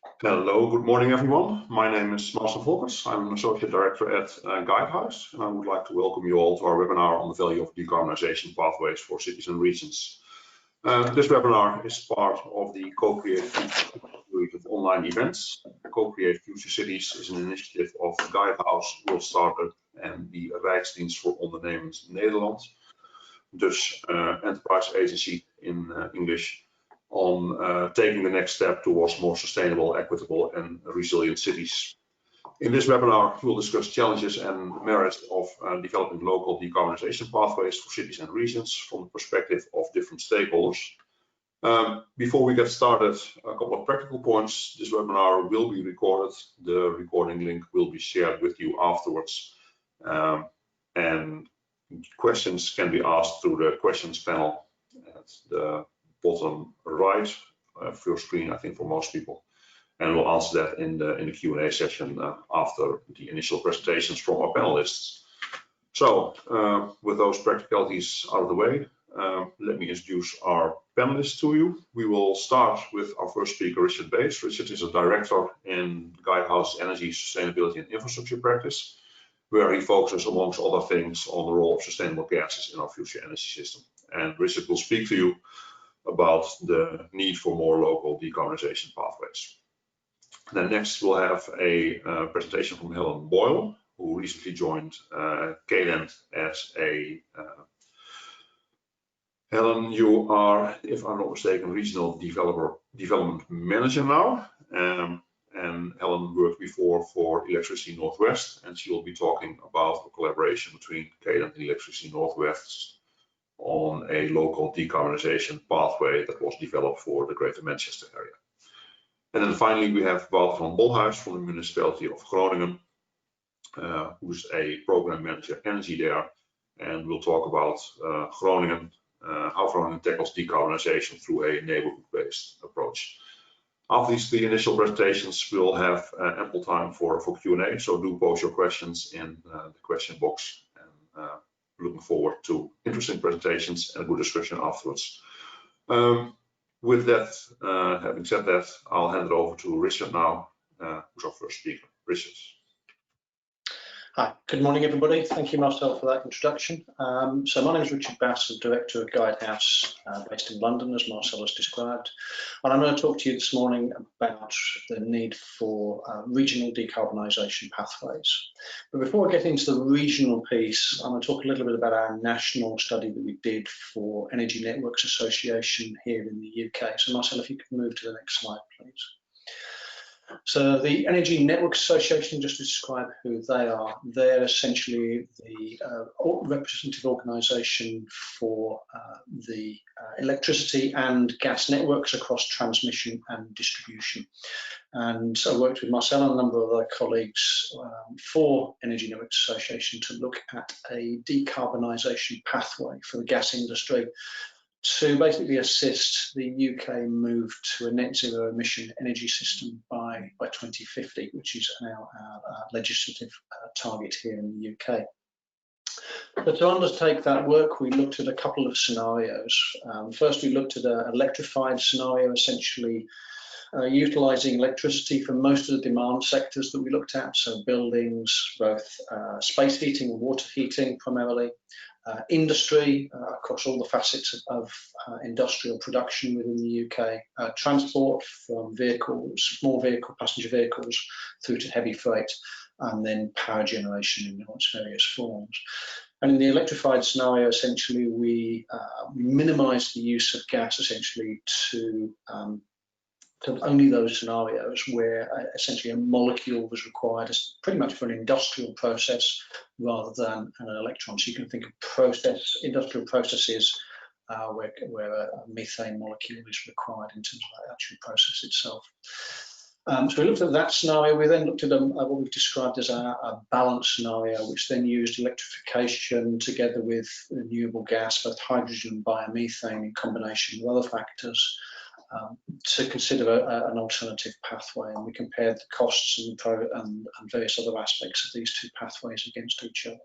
Hello, good morning everyone. My name is Marcel Volkers. I'm an Associate Director at Guidehouse, and I would like to welcome you all to our webinar on the value of decarbonization pathways for cities and regions. This webinar is part of the Co-Create Future series of online events. Co-Create Future Cities is an initiative of Guidehouse, World Startup and the Rijksdienst voor Ondernemers Nederland, dus Enterprise Agency in English, on taking the next step towards more sustainable, equitable and resilient cities. In this webinar, we'll discuss challenges and merits of developing local decarbonization pathways for cities and regions from the perspective of different stakeholders. Before we get started, a couple of practical points. This webinar will be recorded. The recording link will be shared with you afterwards. And questions can be asked through the questions panel at the bottom right of your screen, I think, for most people, and we'll answer that in the Q&A session after the initial presentations from our panelists. So with those practicalities out of the way, let me introduce our panelists to you. We will start with our first speaker, Richard Bates. Richard is a director in Guidehouse Energy, Sustainability and Infrastructure Practice, where he focuses, amongst other things, on the role of sustainable gases in our future energy system. And Richard will speak to you about the need for more local decarbonization pathways. Then next we'll have a presentation from Helen Boyle, who recently joined KLand as a Helen, you are, if I'm not mistaken, regional development manager now. And Helen worked before for Electricity Northwest, and she will be talking about the collaboration between KLand and Electricity Northwest on a local decarbonization pathway that was developed for the Greater Manchester area. And then finally, we have Wouter van Bolhuis from the municipality of Groningen, who's a program manager energy there, and we'll talk about Groningen, how Groningen tackles decarbonization through a neighborhood-based approach. After these three initial presentations, we'll have ample time for Q&A, so do post your questions in the question box. And, looking forward to interesting presentations and a good discussion afterwards. With that, having said that, I'll hand it over to Richard now, who's our first speaker. Richard. Hi, good morning everybody. Thank you, Marcel, for that introduction. So my name is Richard Bass, I'm Director of Guidehouse, based in London, as Marcel has described. And I'm going to talk to you this morning about the need for regional decarbonisation pathways. But before I get into the regional piece, I'm going to talk a little bit about our national study that we did for Energy Networks Association here in the UK. So Marcel, if you could move to the next slide, please. So the Energy Networks Association, just to describe who they are, they're essentially the representative organisation for the electricity and gas networks across transmission and distribution. And so I worked with Marcel and a number of other colleagues for Energy Networks Association to look at a decarbonisation pathway for the gas industry to basically assist the UK move to a net zero emission energy system by 2050, which is now our legislative target here in the UK. But to undertake that work, we looked at a couple of scenarios. First, we looked at an electrified scenario, essentially utilising electricity for most of the demand sectors that we looked at, so buildings, both space heating and water heating primarily, industry across all the facets of industrial production within the UK, transport from vehicles, small vehicle, passenger vehicles through to heavy freight, and then power generation in all its various forms. And in the electrified scenario, essentially, we minimise the use of gas essentially to only those scenarios where essentially a molecule was required as pretty much for an industrial process rather than an electron. So you can think of industrial processes where a methane molecule is required in terms of the actual process itself. So we looked at that scenario. We then looked at what we've described as a balance scenario, which then used electrification together with renewable gas, both hydrogen and biomethane in combination with other factors, to consider an alternative pathway, and we compared the costs and various other aspects of these two pathways against each other.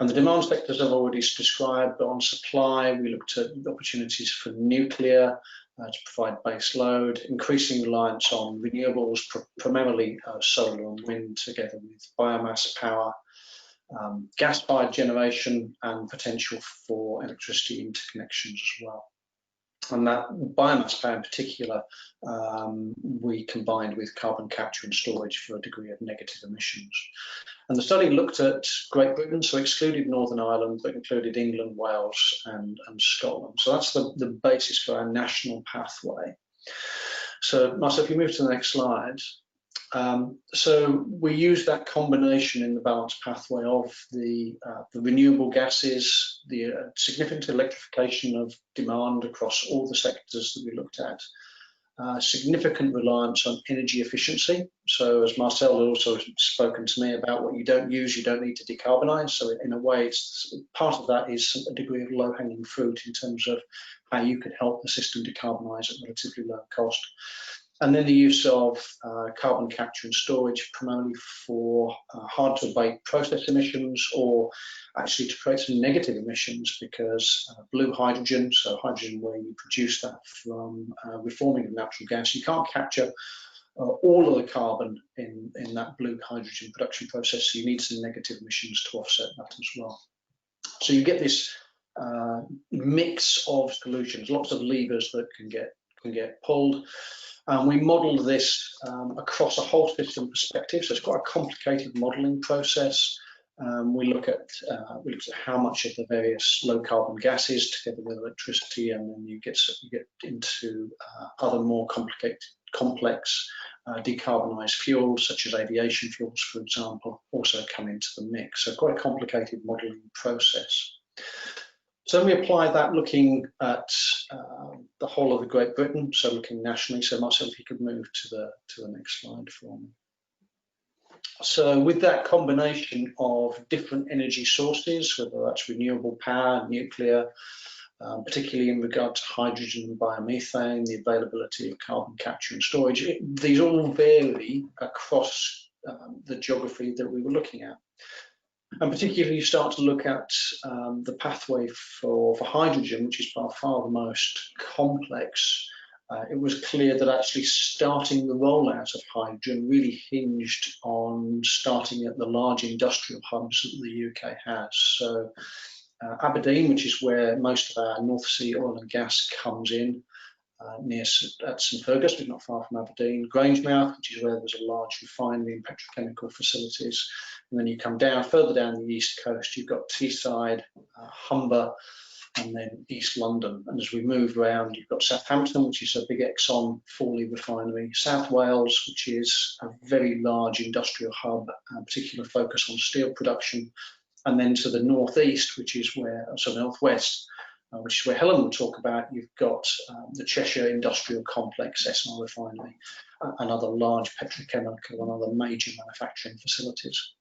And the demand sectors I've already described, but on supply, we looked at opportunities for nuclear, to provide base load, increasing reliance on renewables, primarily solar and wind, together with biomass power, gas-fired generation, and potential for electricity interconnections as well. And that biomass power in particular, we combined with carbon capture and storage for a degree of negative emissions. And the study looked at Great Britain, so excluded Northern Ireland, but included England, Wales, and Scotland. So that's the basis for our national pathway. So, Marcel, if you move to the next slide. So we use that combination in the balanced pathway of the renewable gases, the significant electrification of demand across all the sectors that we looked at, significant reliance on energy efficiency. So as Marcel had also spoken to me about, what you don't use, you don't need to decarbonise. So in a way, it's part of that is a degree of low-hanging fruit in terms of how you could help the system decarbonise at relatively low cost. And then the use of carbon capture and storage, primarily for hard to abate process emissions, or actually to create some negative emissions, because blue hydrogen, so hydrogen where you produce that from reforming of natural gas, you can't capture all of the carbon in that blue hydrogen production process, so you need some negative emissions to offset that as well. So you get this mix of solutions, lots of levers that can get pulled. We modelled this across a whole system perspective, so it's quite a complicated modelling process. We looked at how much of the various low carbon gases together with electricity, and then you get into other more complex decarbonised fuels, such as aviation fuels, for example, also come into the mix. So quite a complicated modelling process. So we apply that looking at the whole of the Great Britain, so looking nationally. So Marcel, if you could move to the next slide for me. So with that combination of different energy sources, whether that's renewable power, nuclear, particularly in regard to hydrogen and biomethane, the availability of carbon capture and storage, these all vary across the geography that we were looking at. And particularly, you start to look at the pathway for hydrogen, which is by far the most complex. It was clear that actually starting the rollout of hydrogen really hinged on starting at the large industrial hubs that the UK has. So Aberdeen, which is where most of our North Sea oil and gas comes in, at St Fergus, but not far from Aberdeen. Grangemouth, which is where there's a large refinery and petrochemical facilities. And then you come down, further down the east coast, you've got Teesside, Humber, and then East London. And as we move around, you've got Southampton, which is a big Exxon Fawley refinery, South Wales, which is a very large industrial hub, particular focus on steel production. And then to the northeast, which is where, so northwest, which is where Helen will talk about, you've got the Cheshire Industrial Complex, SR Refinery, and other large petrochemical and other major manufacturing facilities.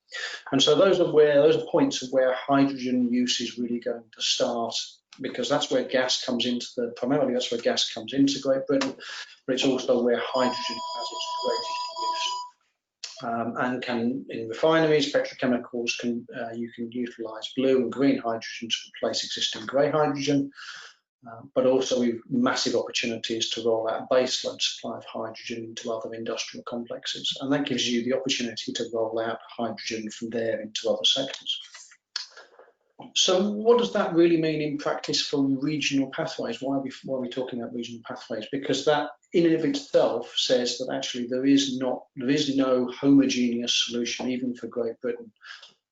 And so those are points of where hydrogen use is really going to start, because that's where gas comes into primarily that's where gas comes into Great Britain, but it's also where hydrogen has its greatest use. And in refineries, petrochemicals, you can utilise blue and green hydrogen to replace existing grey hydrogen, but also we've massive opportunities to roll out a baseload supply of hydrogen into other industrial complexes, and that gives you the opportunity to roll out hydrogen from there into other sectors. So what does that really mean in practice for regional pathways? Why are we talking about regional pathways? Because that in and of itself says that actually there is no homogeneous solution, even for Great Britain.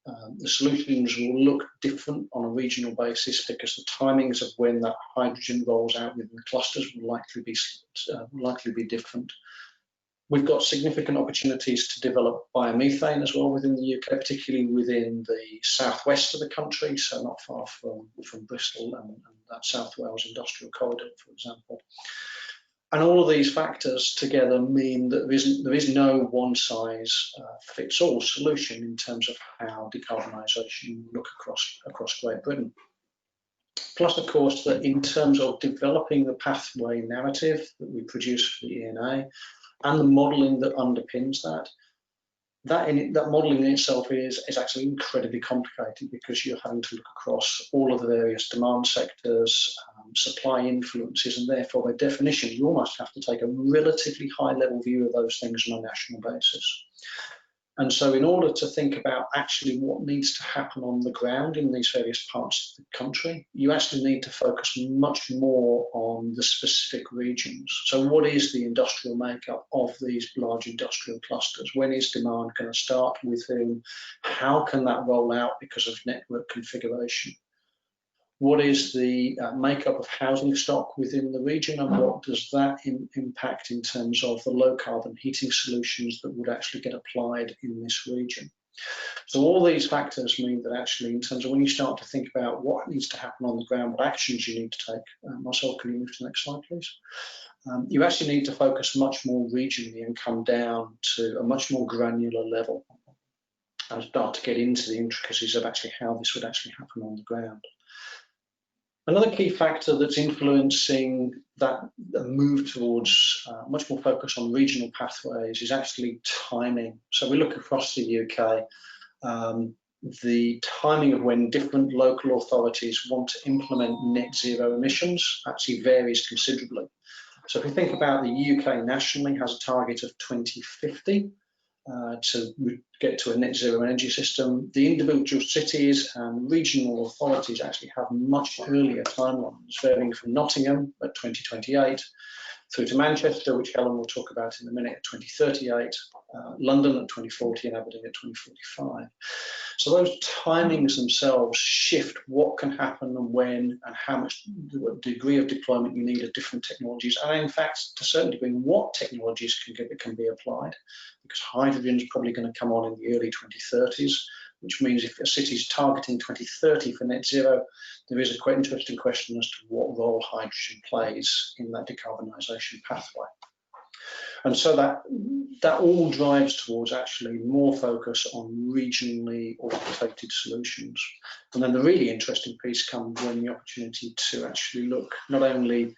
The solutions will look different on a regional basis, because the timings of when that hydrogen rolls out within the clusters will likely be different. We've got significant opportunities to develop biomethane as well within the UK, particularly within the southwest of the country, so not far from Bristol and that South Wales industrial corridor, for example. And all of these factors together mean that there is no one-size-fits-all solution in terms of how decarbonisation will look across Great Britain. Plus, of course, that in terms of developing the pathway narrative that we produce for the ENA and the modelling that underpins that, that modelling in itself is actually incredibly complicated, because you're having to look across all of the various demand sectors, supply influences, and therefore by definition you almost have to take a relatively high level view of those things on a national basis. And so in order to think about actually what needs to happen on the ground in these various parts of the country, you actually need to focus much more on the specific regions. So what is the industrial makeup of these large industrial clusters? When is demand going to start? With whom? How can that roll out because of network configuration? What is the makeup of housing stock within the region, and what does that impact in terms of the low carbon heating solutions that would actually get applied in this region? So all these factors mean that actually, in terms of when you start to think about what needs to happen on the ground, what actions you need to take, Marcel, can you move to the next slide, please? You actually need to focus much more regionally and come down to a much more granular level and start to get into the intricacies of actually how this would actually happen on the ground. Another key factor that's influencing that move towards much more focus on regional pathways is actually timing. So we look across the UK, the timing of when different local authorities want to implement net zero emissions actually varies considerably. So if we think about the UK nationally has a target of 2050 to get to a net zero energy system. The individual cities and regional authorities actually have much earlier timelines, varying from Nottingham at 2028 through to Manchester, which Helen will talk about in a minute, at 2038, London at 2040, and Aberdeen at 2045. So those timings themselves shift what can happen and when, and how much degree of deployment you need of different technologies, and in fact, to a certain degree, what technologies can be applied, because hydrogen is probably going to come on in the early 2030s, which means if a city is targeting 2030 for net zero, there is a quite interesting question as to what role hydrogen plays in that decarbonisation pathway. And so that all drives towards actually more focus on regionally orientated solutions. And then the really interesting piece comes when the opportunity to actually look not only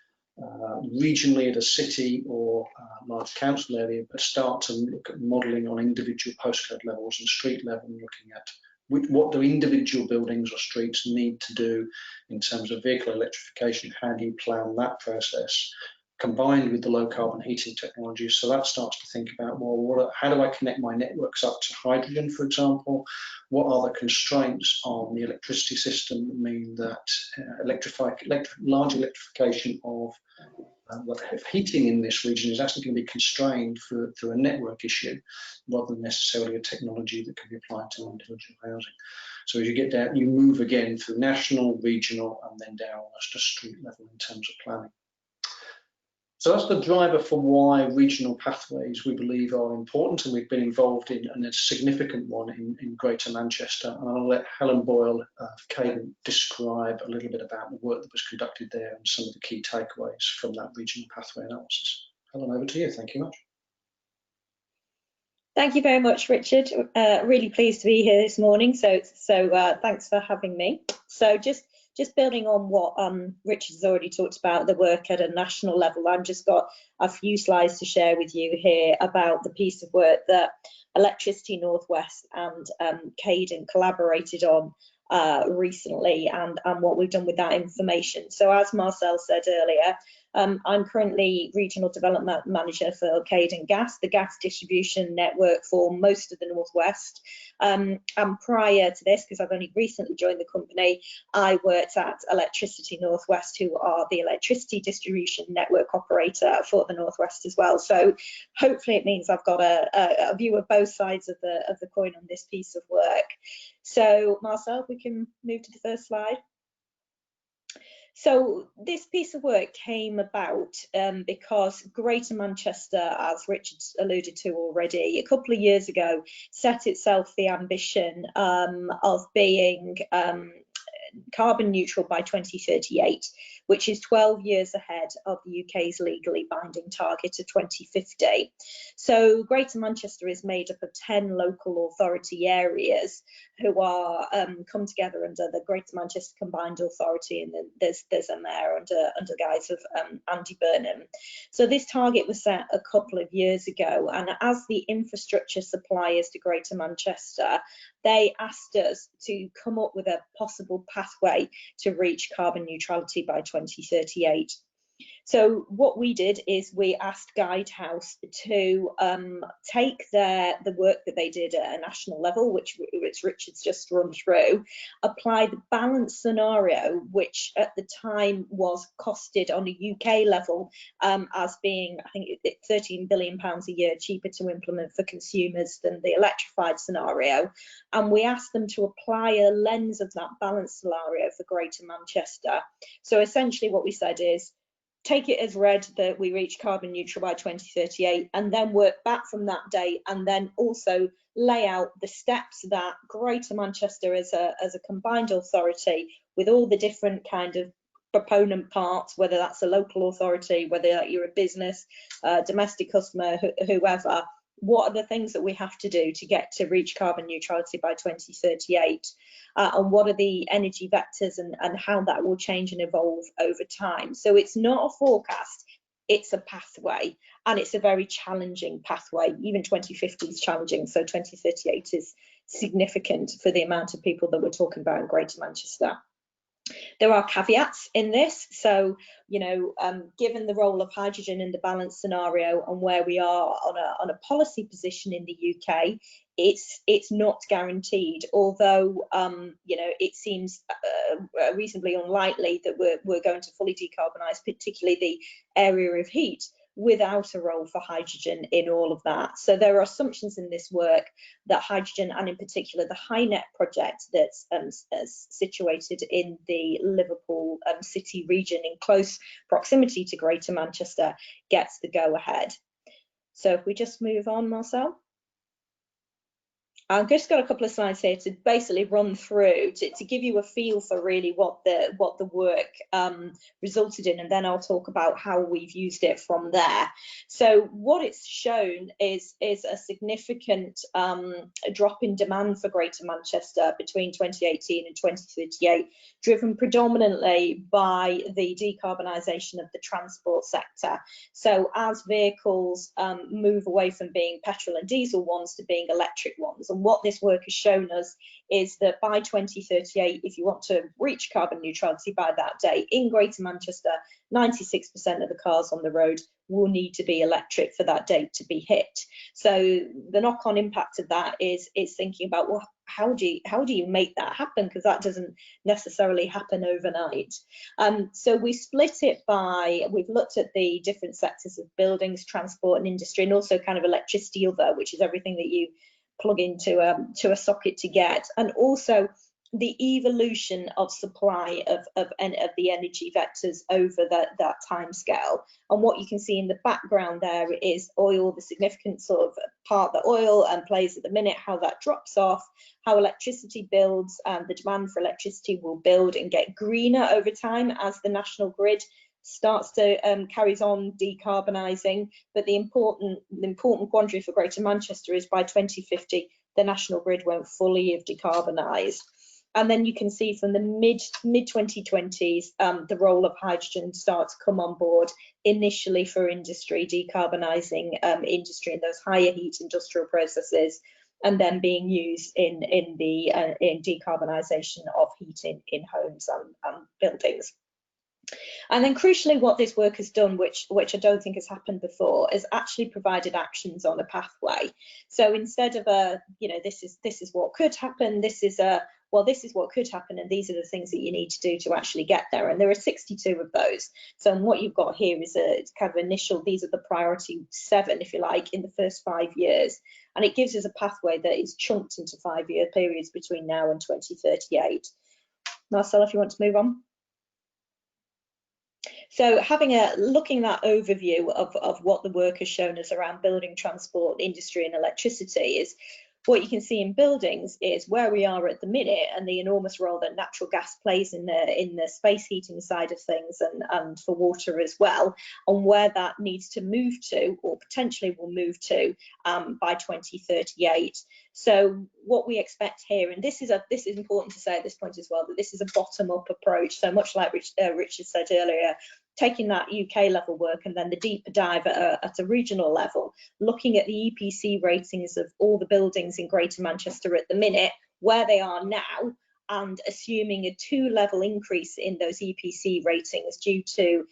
regionally at a city or large council area, but start to look at modelling on individual postcode levels and street level, and looking at what do individual buildings or streets need to do in terms of vehicle electrification. How do you plan that process, combined with the low carbon heating technologies? So that starts to think about, well, how do I connect my networks up to hydrogen, for example? What are the constraints on the electricity system that mean that large electrification of heating in this region is actually going to be constrained through a network issue, rather than necessarily a technology that can be applied to individual housing. So as you get down, you move again through national, regional, and then down almost to street level in terms of planning. So that's the driver for why regional pathways, we believe, are important, and we've been involved in a significant one in Greater Manchester. And I'll let Helen Boyle of Cadent describe a little bit about the work that was conducted there and some of the key takeaways from that regional pathway analysis. Helen, over to you. Thank you much. Thank you very much, Richard. Really pleased to be here this morning. So thanks for having me. So just building on what Richard has already talked about, the work at a national level, I've just got a few slides to share with you here about the piece of work that Electricity North West and Cadent collaborated on recently, and what we've done with that information. So as Marcel said earlier, I'm currently Regional Development Manager for Cadent Gas, the gas distribution network for most of the Northwest. And prior to this, because I've only recently joined the company, I worked at Electricity North West, who are the electricity distribution network operator for the Northwest as well. So hopefully it means I've got a view of both sides of the coin on this piece of work. So Marcel, if we can move to the first slide. So this piece of work came about because Greater Manchester, as Richard alluded to already, a couple of years ago set itself the ambition of being carbon neutral by 2038, which is 12 years ahead of the UK's legally binding target of 2050. So Greater Manchester is made up of 10 local authority areas who are come together under the Greater Manchester Combined Authority, and then there's a mayor under guise of Andy Burnham. So this target was set a couple of years ago, and as the infrastructure suppliers to Greater Manchester, they asked us to come up with a possible pathway to reach carbon neutrality by 2038. So what we did is we asked Guidehouse to take the work that they did at a national level, which Richard's just run through, apply the balance scenario, which at the time was costed on a UK level as being, I think, £13 billion a year cheaper to implement for consumers than the electrified scenario. And we asked them to apply a lens of that balance scenario for Greater Manchester. So essentially what we said is, take it as read that we reach carbon neutral by 2038, and then work back from that date, and then also lay out the steps that Greater Manchester as a combined authority with all the different kind of proponent parts, whether that's a local authority, whether you're a business, domestic customer, whoever, what are the things that we have to do to get to reach carbon neutrality by 2038, and what are the energy vectors and how that will change and evolve over time. So it's not a forecast, it's a pathway, and it's a very challenging pathway. Even 2050 is challenging, so 2038 is significant for the amount of people that we're talking about in Greater Manchester. There are caveats in this, so given the role of hydrogen in the balance scenario and where we are on a policy position in the UK, it's not guaranteed. Although it seems reasonably unlikely that we're going to fully decarbonise, particularly the area of heat, without a role for hydrogen in all of that. So there are assumptions in this work that hydrogen, and in particular the HyNet project that's situated in the Liverpool city region in close proximity to Greater Manchester, gets the go ahead. So if we just move on, Marcel. I've just got a couple of slides here to basically run through to give you a feel for really what the work resulted in, and then I'll talk about how we've used it from there. So what it's shown is a significant drop in demand for Greater Manchester between 2018 and 2038, driven predominantly by the decarbonisation of the transport sector. So as vehicles move away from being petrol and diesel ones to being electric ones. And what this work has shown us is that by 2038, if you want to reach carbon neutrality by that date, in Greater Manchester, 96% of the cars on the road will need to be electric for that date to be hit. So the knock-on impact of that is thinking about, well, how do you make that happen? Because that doesn't necessarily happen overnight. So we split it we've looked at the different sectors of buildings, transport and industry, and also kind of electricity other, which is everything that you plug into a socket to get, and also the evolution of supply of the energy vectors over that time scale. And what you can see in the background there is oil, the significant sort of part that oil plays at the minute, how that drops off, how electricity builds, and the demand for electricity will build and get greener over time as the national grid starts to carries on decarbonising. But the important quandary for Greater Manchester is by 2050 the national grid won't fully have decarbonised. And then you can see from the mid 2020s the role of hydrogen starts to come on board, initially for industry, decarbonising industry and those higher heat industrial processes, and then being used in decarbonisation of heating in homes and buildings. And then crucially, what this work has done, which I don't think has happened before, is actually provided actions on a pathway. So instead of this is what could happen, this is what could happen, and these are the things that you need to do to actually get there. And there are 62 of those. So what you've got here is it's kind of initial, these are the priority 7, if you like, in the first 5 years. And it gives us a pathway that is chunked into 5-year periods between now and 2038. Marcel, if you want to move on. So looking at that overview of what the work has shown us around building, transport, industry and electricity is, What you can see in buildings is where we are at the minute and the enormous role that natural gas plays in the space heating side of things and for water as well, and where that needs to move to, or potentially will move to, by 2038. So what we expect here, and this is important to say at this point as well, that this is a bottom-up approach. So much like Richard said earlier, taking that UK level work and then the deeper dive at a regional level, looking at the EPC ratings of all the buildings in Greater Manchester at the minute, where they are now, and assuming a 2-level increase in those EPC ratings due to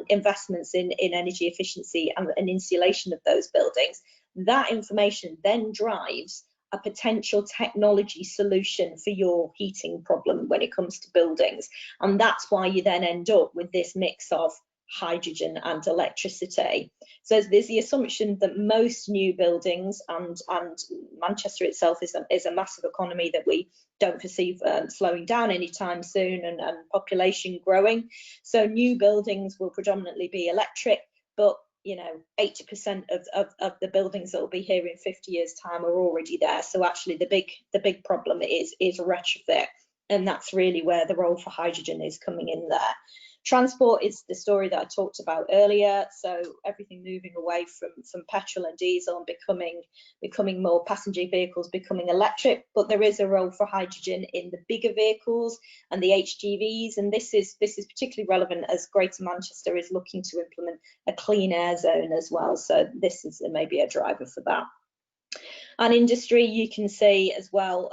investments in energy efficiency and insulation of those buildings. That information then drives a potential technology solution for your heating problem when it comes to buildings. And that's why you then end up with this mix of hydrogen and electricity. So there's the assumption that most new buildings, and Manchester itself is a massive economy that we don't perceive slowing down anytime soon, and population growing. So new buildings will predominantly be electric, but 80% of the buildings that will be here in 50 years time are already there. So actually the big problem is retrofit, and that's really where the role for hydrogen is coming in there. Transport is the story that I talked about earlier. So everything moving away from petrol and diesel and becoming more passenger vehicles, becoming electric. But there is a role for hydrogen in the bigger vehicles and the HGVs. And this is particularly relevant as Greater Manchester is looking to implement a clean air zone as well. So this is maybe a driver for that. And industry, you can see as well,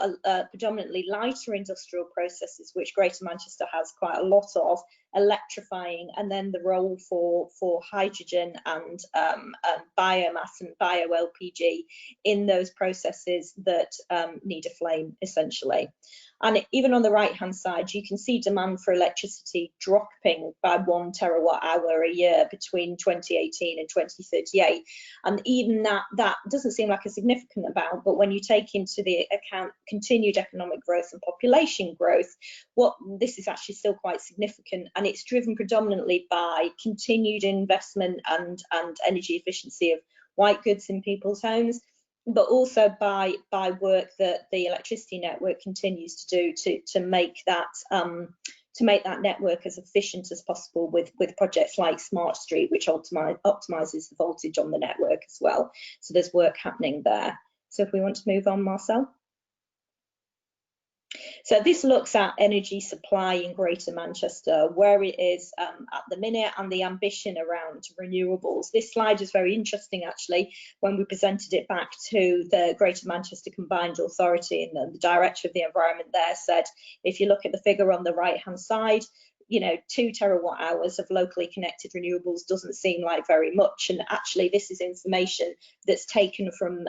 predominantly lighter industrial processes, which Greater Manchester has quite a lot of, electrifying, and then the role for hydrogen and biomass and bio-LPG in those processes that need a flame, essentially. And even on the right-hand side, you can see demand for electricity dropping by 1 terawatt-hour a year between 2018 and 2038. And even that doesn't seem like a significant amount, but when you take into the account continued economic growth and population growth, this is actually still quite significant, and it's driven predominantly by continued investment and energy efficiency of white goods in people's homes, but also by work that the electricity network continues to do to make that network as efficient as possible with projects like Smart Street, which optimizes the voltage on the network as well. So there's work happening there. So if we want to move on, Marcel. So this looks at energy supply in Greater Manchester, where it is at the minute, and the ambition around renewables. This slide is very interesting, actually. When we presented it back to the Greater Manchester Combined Authority, and the Director of the Environment there said, if you look at the figure on the right-hand side, 2 terawatt hours of locally connected renewables doesn't seem like very much. And actually, this is information that's taken from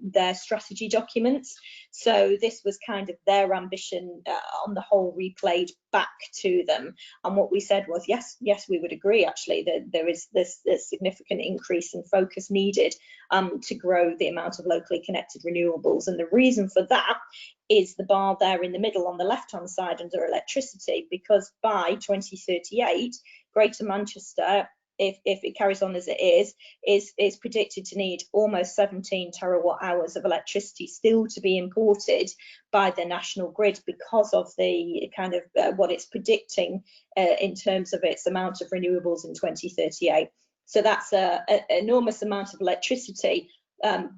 their strategy documents. So this was kind of their ambition on the whole replayed back to them. And what we said was, yes, we would agree, actually, that there is this significant increase in focus needed to grow the amount of locally connected renewables. And the reason for that is the bar there in the middle on the left-hand side under electricity, because by 2038, Greater Manchester, if it carries on as it is predicted to need almost 17 terawatt hours of electricity still to be imported by the national grid, because of the kind of what it's predicting in terms of its amount of renewables in 2038. So that's an enormous amount of electricity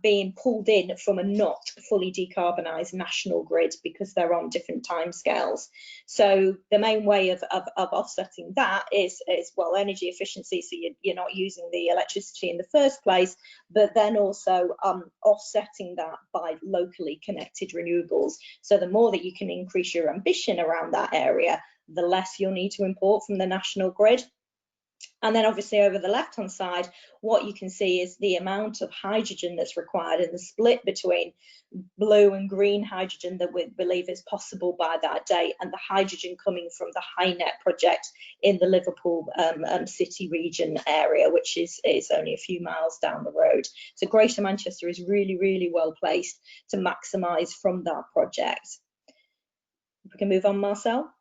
being pulled in from a not fully decarbonised national grid, because they're on different timescales. So the main way of offsetting that is well, energy efficiency, so you're not using the electricity in the first place, but then also offsetting that by locally connected renewables. So the more that you can increase your ambition around that area, the less you'll need to import from the national grid. And then obviously over the left-hand side, what you can see is the amount of hydrogen that's required, and the split between blue and green hydrogen that we believe is possible by that date, and the hydrogen coming from the HyNet project in the Liverpool city region area, which is only a few miles down the road. So Greater Manchester is really, really well placed to maximise from that project. If we can move on, Marcel.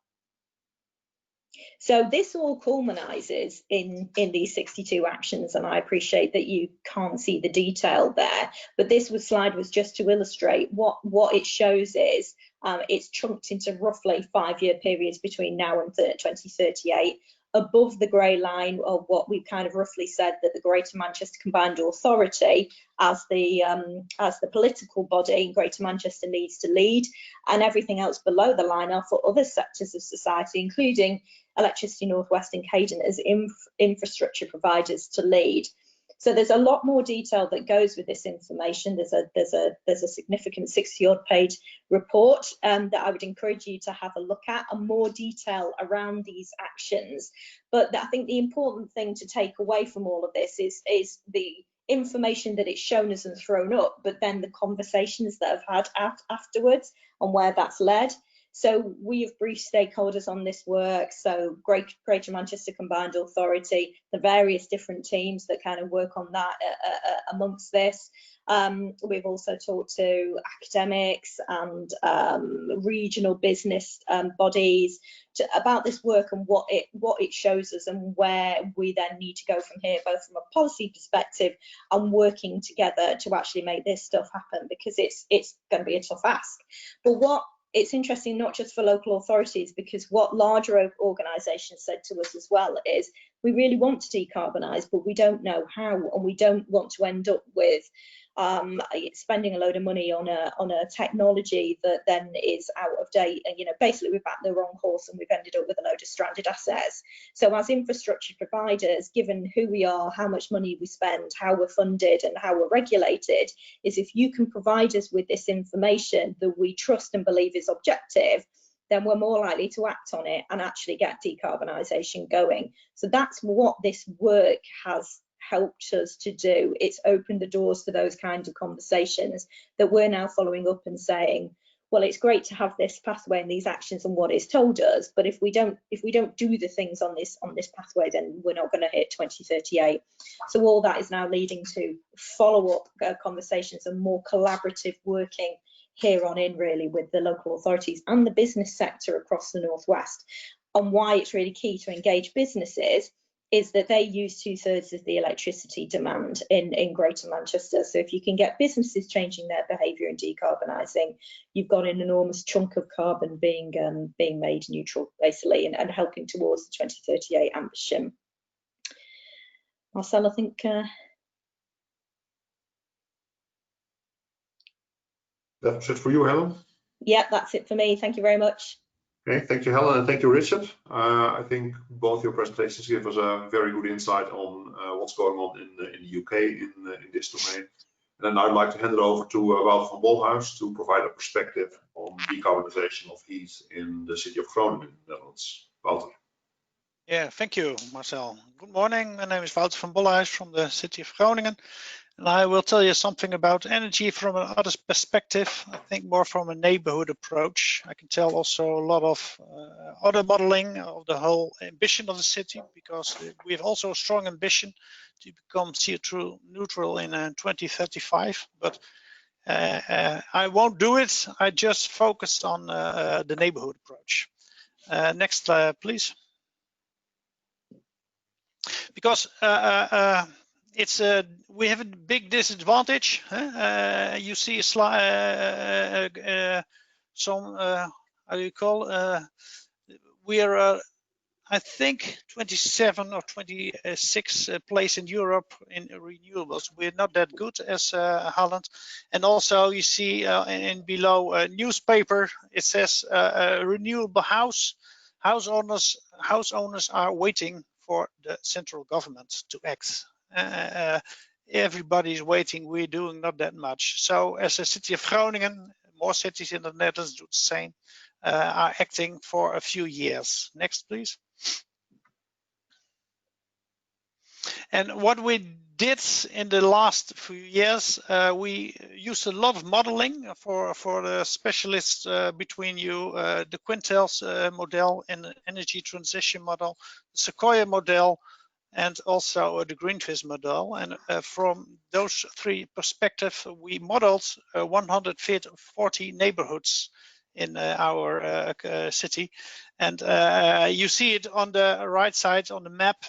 So this all culminates in these 62 actions, and I appreciate that you can't see the detail there, but this slide was just to illustrate what it shows is it's chunked into roughly 5-year periods between now and 2038. Above the grey line of what we've kind of roughly said that the Greater Manchester Combined Authority as the political body in Greater Manchester needs to lead, and everything else below the line are for other sectors of society, including Electricity North West and Cadent as infrastructure providers to lead. So there's a lot more detail that goes with this information. There's a significant 60-odd page report that I would encourage you to have a look at, and more detail around these actions. But I think the important thing to take away from all of this is the information that it's shown us and thrown up, but then the conversations that have had afterwards and where that's led. So we have briefed stakeholders on this work, so Greater Manchester Combined Authority, the various different teams that kind of work on that amongst this. We've also talked to academics and regional business bodies about this work and what it shows us and where we then need to go from here, both from a policy perspective and working together to actually make this stuff happen, because it's going to be a tough ask. But it's interesting, not just for local authorities, because what larger organisations said to us as well is we really want to decarbonise, but we don't know how, and we don't want to end up with spending a load of money on a technology that then is out of date, and basically we've backed the wrong horse and we've ended up with a load of stranded assets. So as infrastructure providers, given who we are, how much money we spend, how we're funded and how we're regulated, is if you can provide us with this information that we trust and believe is objective, then we're more likely to act on it and actually get decarbonisation going. So that's what this work has helped us to do. It's opened the doors to those kinds of conversations that we're now following up and saying, well, it's great to have this pathway and these actions and what it's told us, but if we don't do the things on this pathway, then we're not going to hit 2038. So all that is now leading to follow-up conversations and more collaborative working here on in, really, with the local authorities and the business sector across the Northwest. And why it's really key to engage businesses is that they use 2/3 of the electricity demand in Greater Manchester. So if you can get businesses changing their behaviour and decarbonising, you've got an enormous chunk of carbon being made neutral, basically, and helping towards the 2038 ambition. Marcel, I think. That's it for you, Helen? Yeah, that's it for me. Thank you very much. Okay, thank you, Helen, and thank you, Richard. I think both your presentations give us a very good insight on what's going on in the UK in this domain. And then I'd like to hand it over to Wouter van Bolhuis to provide a perspective on decarbonisation of heat in the city of Groningen, in the Netherlands. Wouter. Yeah, thank you, Marcel. Good morning. My name is Wouter van Bolhuis from the city of Groningen. And I will tell you something about energy from another perspective, I think more from a neighborhood approach. I can tell also a lot of other modeling of the whole ambition of the city, because we have also a strong ambition to become CO2 neutral in 2035. But I won't do it. I just focused on the neighborhood approach. Next, please. Because we have a big disadvantage. You see a slide, how do you call? We are, I think, 27 or 26 place in Europe in renewables. We're not that good as Holland. And also, you see in below a newspaper, it says renewable house owners are waiting for the central government to act. Everybody's waiting. We're doing not that much. So as a city of Groningen, more cities in the Netherlands do the same, are acting for a few years. Next, please. And what we did in the last few years, we used a lot of modeling for the specialists between you, the Quintiles model and the energy transition model, the Sequoia model, and also the Greenfish model. And from those three perspectives, we modeled 140 neighborhoods in our city. And you see it on the right side on the map.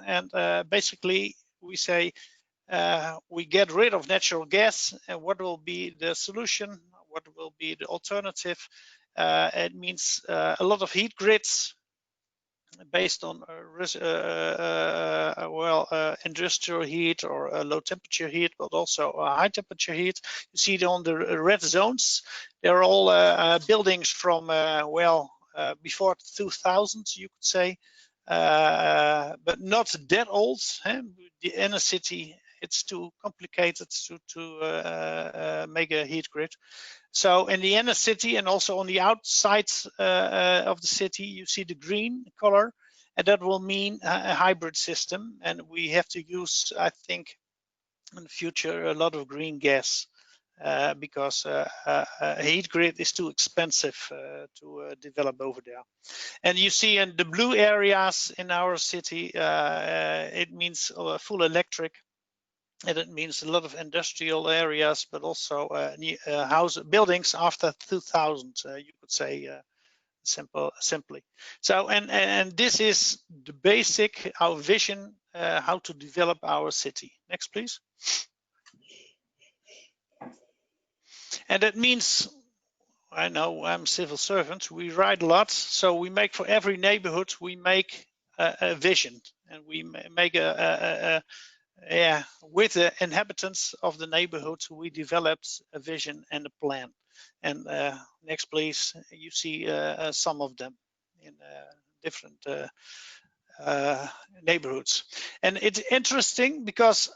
And basically we say we get rid of natural gas, and what will be the solution? What will be the alternative? It means a lot of heat grids based on industrial heat or low temperature heat, but also high temperature heat. You see it on the red zones. They're all buildings from before 2000, you could say, but not that old. The inner city, it's too complicated to make a heat grid. So in the inner city and also on the outside of the city, you see the green color, and that will mean a hybrid system. And we have to use, I think, in the future, a lot of green gas because a heat grid is too expensive to develop over there. And you see in the blue areas in our city, it means full electric. And it means a lot of industrial areas, but also buildings after 2000, you could say simply. So, and this is the basic, our vision, how to develop our city. Next, please. And that means, I know I'm a civil servant, we write a lot. So we make for every neighborhood, we make a vision, and we make with the inhabitants of the neighborhood, we developed a vision and a plan. And next, please, you see some of them in different neighborhoods. And it's interesting because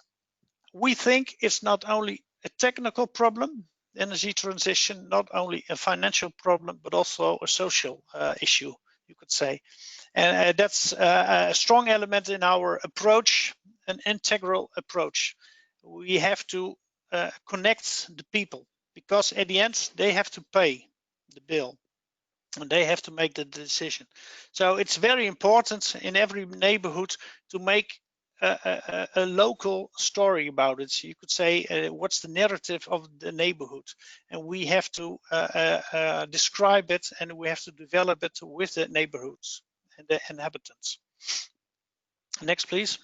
we think it's not only a technical problem, energy transition, not only a financial problem, but also a social issue, you could say. And that's a strong element in our approach, an integral approach. We have to connect the people, because at the end they have to pay the bill and they have to make the decision. So it's very important in every neighborhood to make a local story about it. So you could say, what's the narrative of the neighborhood? And we have to describe it, and we have to develop it with the neighborhoods and the inhabitants. Next, please.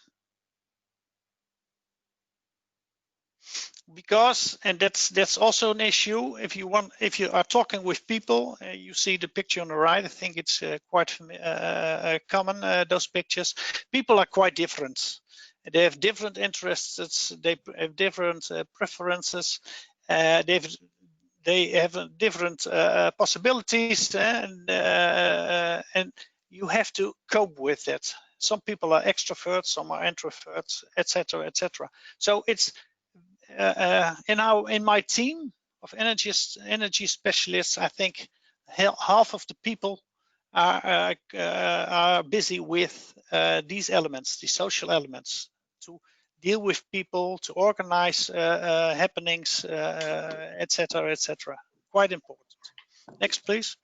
Because, and that's also an issue, if you are talking with people, you see the picture on the right. I think it's quite common, those pictures. People are quite different. They have different interests, they have different preferences, they have different possibilities, and you have to cope with it. Some people are extroverts, some are introverts, etc., etc. So it's in my team of energy specialists, I think half of the people are busy with these elements, these social elements, to deal with people, to organize happenings, etc., etc. Quite important. Next, please.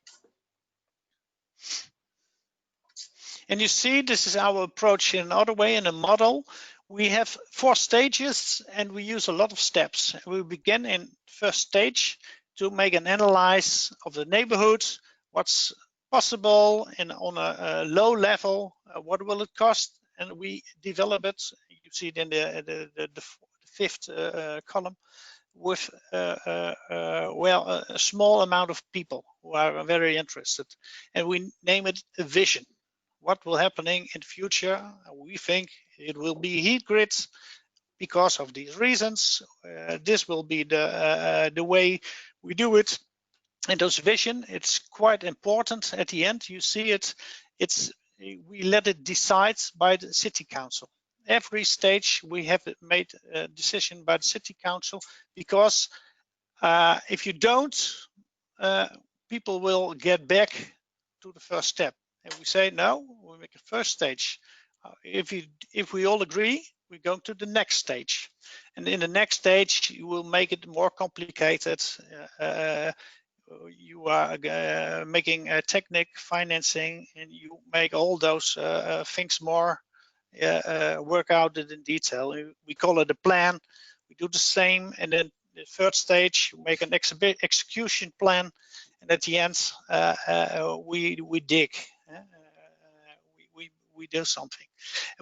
And you see, this is our approach in another way, in a model. We have 4 stages and we use a lot of steps. We begin in first stage to make an analysis of the neighborhood, what's possible, and on a low level, what will it cost? And we develop it. You see it in the 5th column, with a small amount of people who are very interested. And we name it a vision. What will happening in the future? We think it will be heat grids because of these reasons. This will be the way we do it. And those vision, it's quite important at the end. You see it, we let it decide by the city council. Every stage we have made a decision by the city council, because if you don't, people will get back to the first step. And we say, no, we make a first stage. If we all agree, we go to the next stage. And in the next stage, you will make it more complicated. You are making a technique, financing, and you make all those things more work out in detail. We call it a plan. We do the same, and then the third stage, you make an execution plan, and at the end we dig. We do something,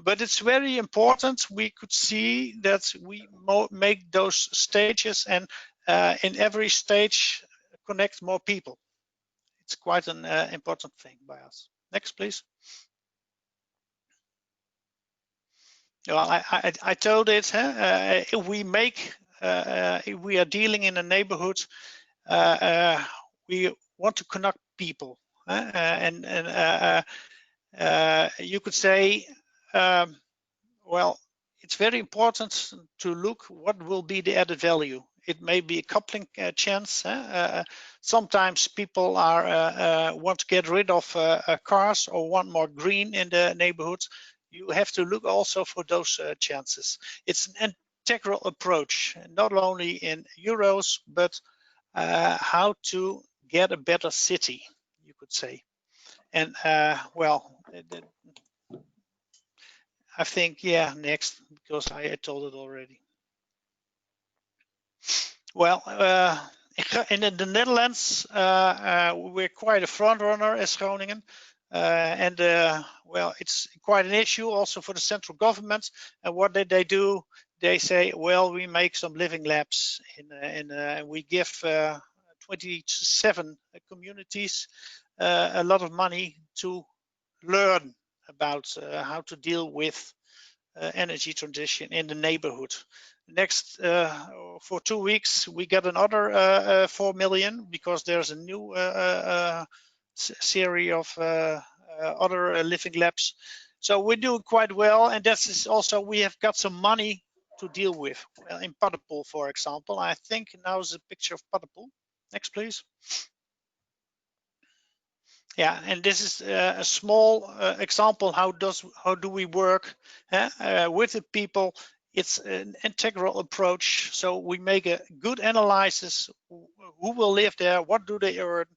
but it's very important. We could see that we make those stages, and in every stage connect more people. It's quite an important thing by us. Next, please. Well, I told it. If we make, if we are dealing in a neighborhood, we want to connect people, and you could say, well, it's very important to look what will be the added value. It may be a coupling chance. Sometimes people are want to get rid of cars or want more green in the neighborhood. You have to look also for those chances. It's an integral approach, not only in euros, but how to get a better city, you could say. And well, I think, yeah, next, because I told it already. Well, in the Netherlands, we're quite a front runner as Groningen. And well, it's quite an issue also for the central government. And what did they do? They say, well, we make some living labs and we give 27 communities a lot of money to learn about how to deal with energy transition in the neighborhood. Next, for 2 weeks, we get another 4 million because there's a new series of other living labs. So we're doing quite well, and that is also, we have got some money to deal with. Well, in Paddepoel, for example, I think now is a picture of Paddepoel. Next, please. Yeah, and this is a small example. How do we work with the people? It's an integral approach. So we make a good analysis. Who will live there? What do they earn?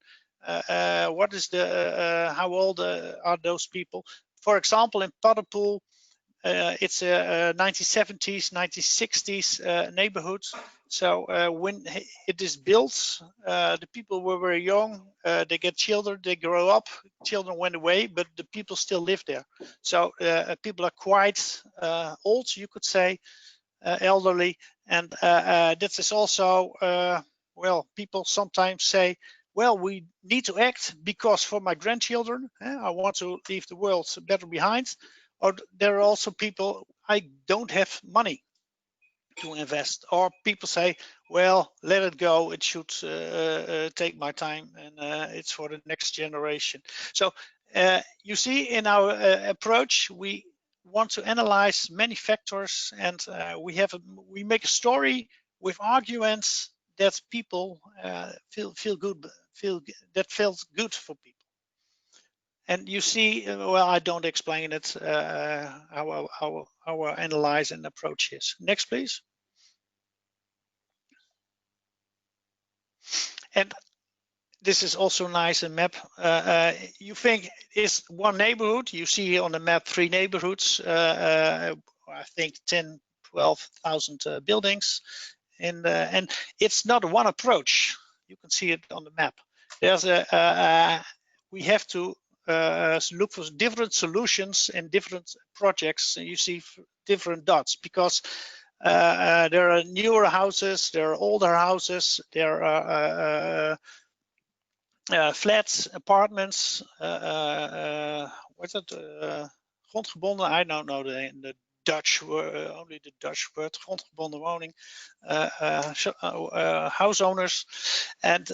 What is the how old are those people? For example, in Paddepoel, it's a 1970s, 1960s neighborhood. So when it is built, the people were very young. They get children, they grow up. Children went away, but the people still live there. So people are quite old, you could say, elderly, and this is also well. People sometimes say, well, we need to act because for my grandchildren, I want to leave the world better behind. Or there are also people, I don't have money to invest. Or people say, well, let it go. It should take my time, and it's for the next generation. So you see, in our approach, we want to analyze many factors, and we make a story with arguments that people feel good, that feels good for people. And you see, well, I don't explain it, how our analyze and approach is. Next, please. And this is also nice, a map. You think is one neighborhood. You see here on the map 3 neighborhoods, I think 10, 12,000 buildings. And it's not one approach. You can see it on the map. There's we have to look for different solutions and different projects. And you see different dots because there are newer houses, there are older houses, there are flats, apartments. What's it? Grondgebonden. I don't know the Dutch word, only the Dutch word. Grondgebonden woning. House owners, and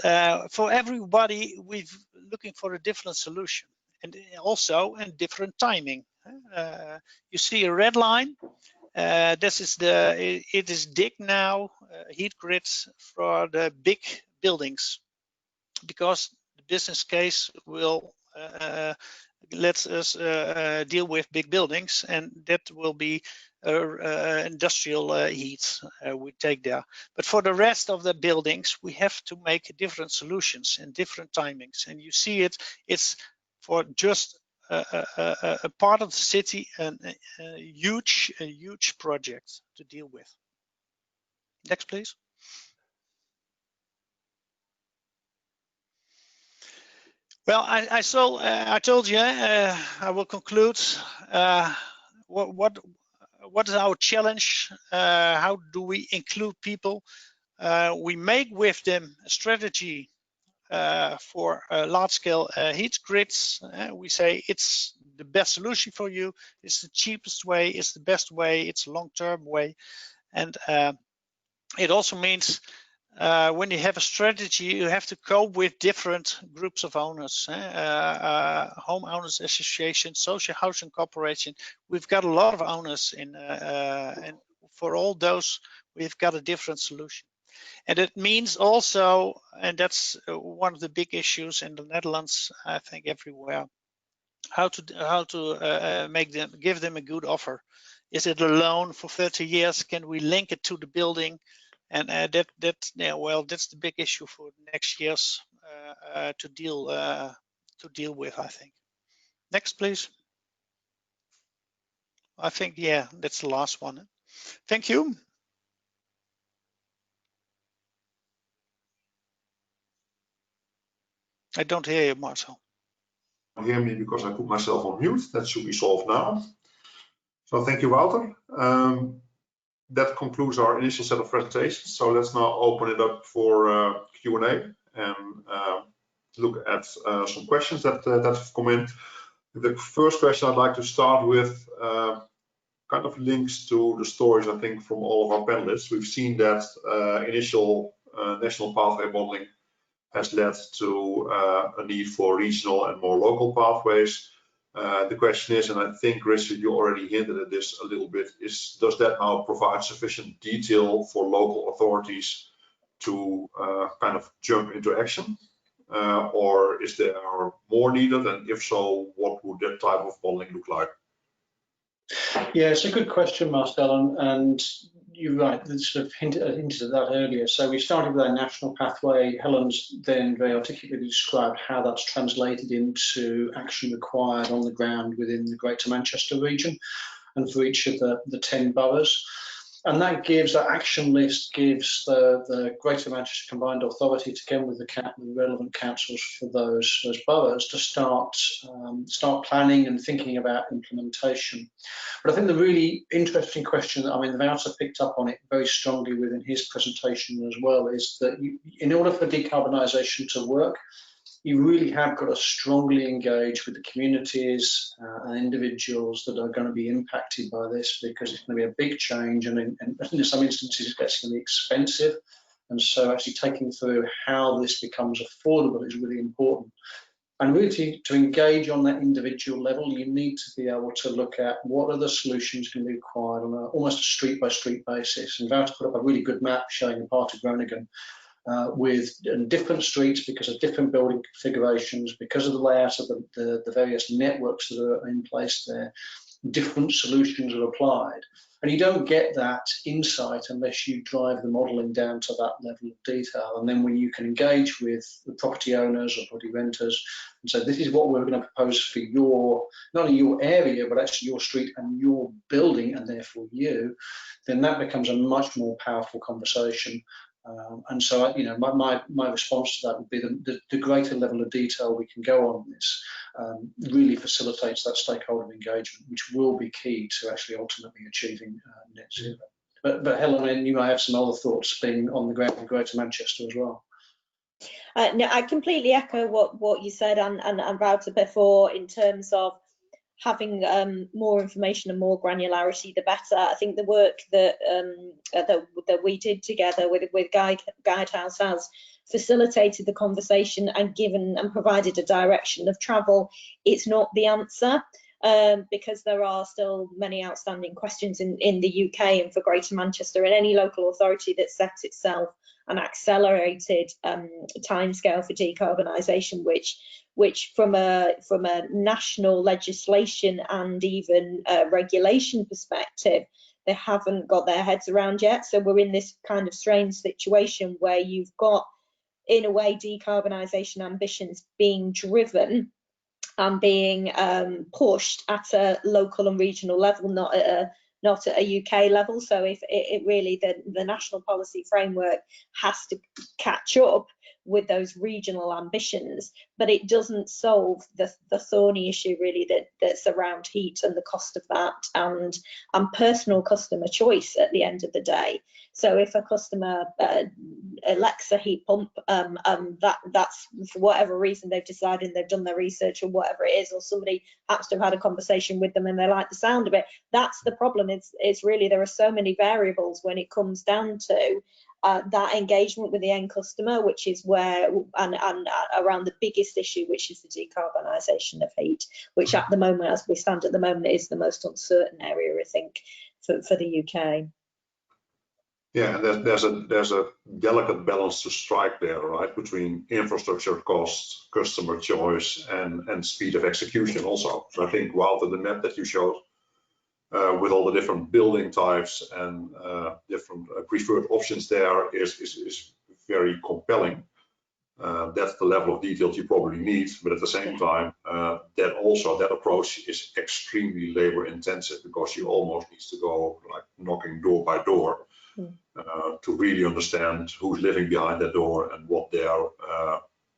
for everybody, we're looking for a different solution, and also in different timing. You see a red line. This is it is dig now, heat grids for the big buildings, because the business case will let us deal with big buildings, and that will be industrial heat we take there. But for the rest of the buildings, we have to make different solutions and different timings. And you see it's for just a part of the city, and a huge project to deal with. Next, please. Well, I told you, I will conclude. What is our challenge? How do we include people? We make with them a strategy for large-scale heat grids. We say it's the best solution for you. It's the cheapest way. It's the best way. It's a long-term way, and it also means when you have a strategy, you have to cope with different groups of owners, homeowners association, social housing corporation. We've got a lot of owners and for all those, we've got a different solution. And it means also, and that's one of the big issues in the Netherlands, I think everywhere, how to give them a good offer. Is it a loan for 30 years? Can we link it to the building? And that's the big issue for next years to deal with, I think. Next, please. I think, yeah, that's the last one. Thank you. I don't hear you, Marcel. Hear me because I put myself on mute. That should be solved now. So thank you, Wouter. That concludes our initial set of presentations. So let's now open it up for Q&A and look at some questions that have come in. The first question I'd like to start with kind of links to the stories, I think, from all of our panelists. We've seen that initial national pathway modeling has led to a need for regional and more local pathways. The question is, and I think, Richard, you already hinted at this a little bit, is does that now provide sufficient detail for local authorities to kind of jump into action? Or is there more needed? And if so, what would that type of modeling look like? Yeah, it's a good question, Marcel, and you're right, sort of hinted at that earlier. So we started with our national pathway. Helen's then very articulately described how that's translated into action required on the ground within the Greater Manchester region and for each of the 10 boroughs. And that action list gives the Greater Manchester Combined Authority, together with the relevant councils for those boroughs, to start planning and thinking about implementation. But I think the really interesting question, I mean, Wouter picked up on it very strongly within his presentation as well, is that in order for decarbonisation to work, you really have got to strongly engage with the communities and individuals that are going to be impacted by this, because it's going to be a big change, and in some instances it's going to be expensive. And so actually taking through how this becomes affordable is really important. And really to engage on that individual level, you need to be able to look at what are the solutions going to be required on almost a street-by-street basis. And Wouter put up a really good map showing a part of Groningen with different streets because of different building configurations, because of the layout of the various networks that are in place there. Different solutions are applied. And you don't get that insight unless you drive the modelling down to that level of detail. And then when you can engage with the property owners or property renters and say, this is what we're going to propose for not only your area, but actually your street and your building, and therefore you, then that becomes a much more powerful conversation. And so, you know, my response to that would be the greater level of detail we can go on this really facilitates that stakeholder engagement, which will be key to actually ultimately achieving net zero. But Helen, you may have some other thoughts being on the ground in Greater Manchester as well. No, I completely echo what you said and Wouter before in terms of having more information and more granularity, the better. I think the work that we did together with Guidehouse has facilitated the conversation and given and provided a direction of travel. It's not the answer because there are still many outstanding questions in the UK and for Greater Manchester, and any local authority that sets itself an accelerated timescale for decarbonisation, which from a national legislation and even regulation perspective, they haven't got their heads around yet. So we're in this kind of strange situation where you've got, in a way, decarbonisation ambitions being driven and being pushed at a local and regional level, not at a UK level. So if it really, the national policy framework has to catch up with those regional ambitions, but it doesn't solve the thorny issue really that's around heat and the cost of that, and personal customer choice at the end of the day. So if a customer elects a heat pump, that's for whatever reason they've decided, they've done their research or whatever it is, or somebody happens to have had a conversation with them and they like the sound of it, that's the problem. It's really, there are so many variables when it comes down to that engagement with the end customer, which is where, and around the biggest issue, which is the decarbonisation of heat, which at the moment, as we stand at the moment, is the most uncertain area, I think, for the UK. Yeah, and there's a delicate balance to strike there, right, between infrastructure costs, customer choice, and speed of execution also. So I think, Walter, the map that you showed with all the different building types and different preferred options there is very compelling. That's the level of detail you probably need, but at the same time, that approach is extremely labor intensive, because you almost need to go like knocking door by door to really understand who's living behind that door and what their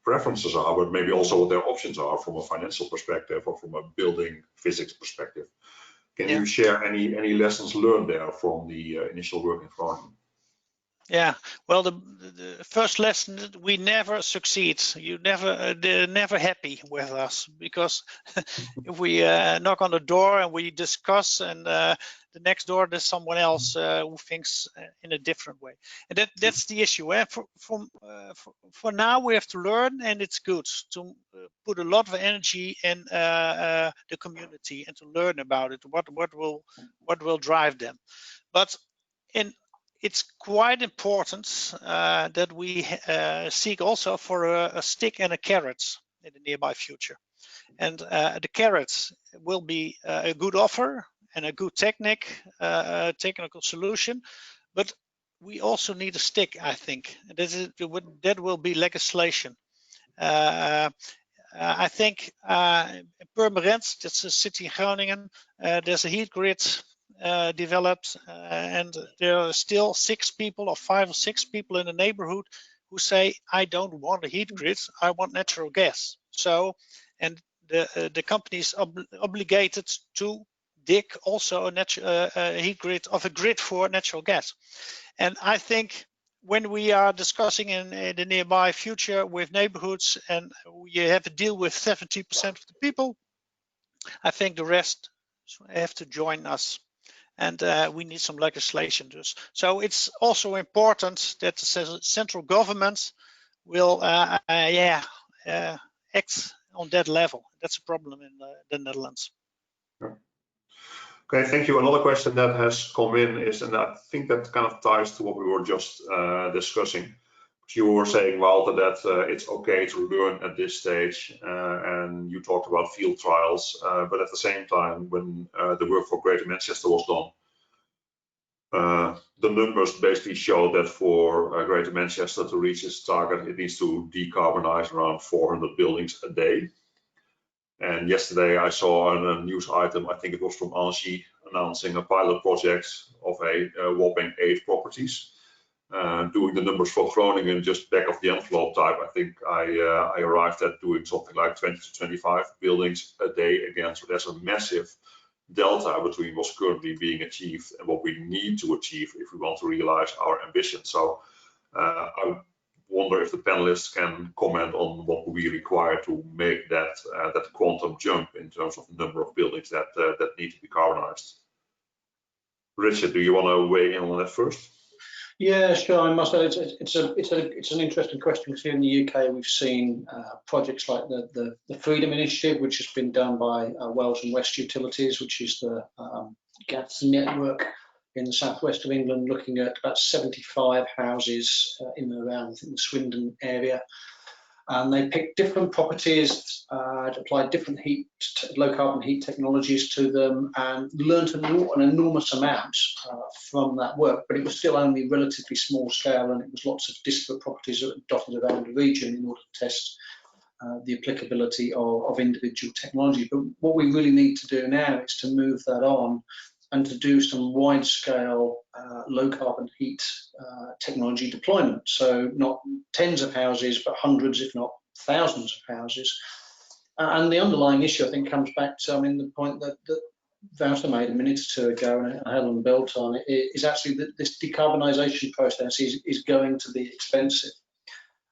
preferences are, but maybe also what their options are from a financial perspective or from a building physics perspective. Can you share any lessons learned there from the initial work in Groningen? Yeah, well, the first lesson, we never succeed. They're never happy with us, because if we knock on the door and we discuss, and the next door there's someone else who thinks in a different way, and that's the issue. For now, we have to learn, and it's good to put a lot of energy in the community and to learn about it. What will drive them, but it's quite important that we seek also for a stick and a carrot in the nearby future. And the carrot will be a good offer and a good technical solution, but we also need a stick, I think. That will be legislation. I think Purmerend, that's a city in Groningen, there's a heat grid developed, and there are still 6 people or 5 or 6 people in the neighborhood who say, I don't want a heat grid, I want natural gas. So, and the company is obligated to dig also a heat grid of a grid for natural gas. And I think when we are discussing in the nearby future with neighborhoods and we have to deal with 70% of the people, I think the rest have to join us. And we need some legislation. So it's also important that the central government will act on that level. That's a problem in the Netherlands. Okay, thank you. Another question that has come in is, and I think that kind of ties to what we were just discussing. You were saying, Walter, that it's okay to learn at this stage, and you talked about field trials, but at the same time, when the work for Greater Manchester was done, the numbers basically show that for Greater Manchester to reach its target, it needs to decarbonize around 400 buildings a day. And yesterday I saw a news item, I think it was from Angie, announcing a pilot project of a whopping 8 properties. Doing the numbers for Groningen, just back of the envelope type, I think I arrived at doing something like 20 to 25 buildings a day again. So there's a massive delta between what's currently being achieved and what we need to achieve if we want to realize our ambition. So I wonder if the panelists can comment on what we require to make that quantum jump in terms of the number of buildings that need to be carbonized. Richard, do you want to weigh in on that first? Yeah, sure. I must say it's an interesting question, because here in the UK we've seen projects like the Freedom Initiative, which has been done by Wales and West Utilities, which is the gas network in the southwest of England, looking at about 75 houses in and around, I think, the Swindon area. And they picked different properties, applied different low carbon heat technologies to them, and learned an enormous amount from that work. But it was still only relatively small scale, and it was lots of disparate properties dotted around the region in order to test the applicability of individual technology. But what we really need to do now is to move that on and to do some wide-scale low carbon heat technology deployment. So not tens of houses, but hundreds, if not thousands of houses. And the underlying issue, I think, comes back to, the point that Wouter made a minute or two ago, and Helen built on it, is actually that this decarbonisation process is going to be expensive.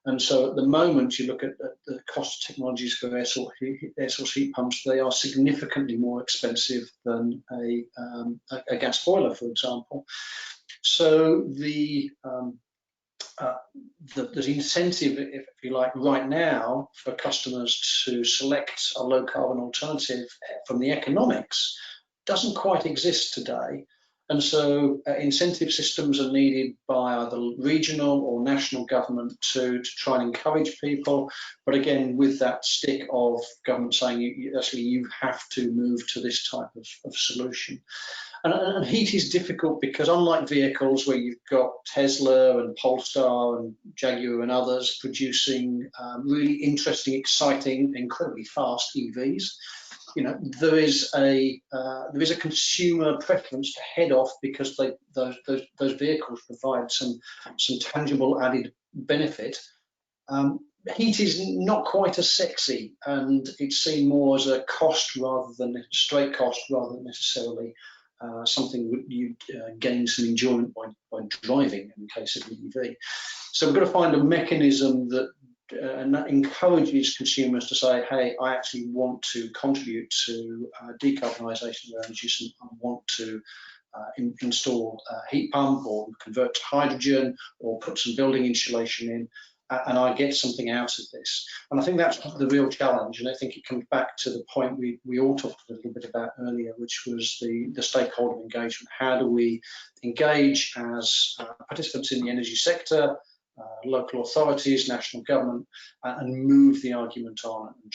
And so at the moment, you look at the cost of technologies for air source heat pumps, they are significantly more expensive than a gas boiler, for example. So the incentive, if you like, right now for customers to select a low carbon alternative from the economics doesn't quite exist today. And so incentive systems are needed by either regional or national government to try and encourage people. But again, with that stick of government saying you have to move to this type of solution. And heat is difficult because unlike vehicles where you've got Tesla and Polestar and Jaguar and others producing really interesting, exciting, incredibly fast EVs, there is a consumer preference to head off because those vehicles provide some tangible added benefit. Heat is not quite as sexy, and it's seen more as a cost rather than a straight cost, rather than necessarily something you gain some enjoyment by driving in the case of the EV. So we've got to find a mechanism that encourages consumers to say, hey, I actually want to contribute to decarbonisation of energy use, and I want to install a heat pump or convert to hydrogen or put some building insulation in, and I get something out of this. And I think that's the real challenge, and I think it comes back to the point we all talked a little bit about earlier, which was the stakeholder engagement. How do we engage as participants in the energy sector, local authorities, national government, and move the argument on and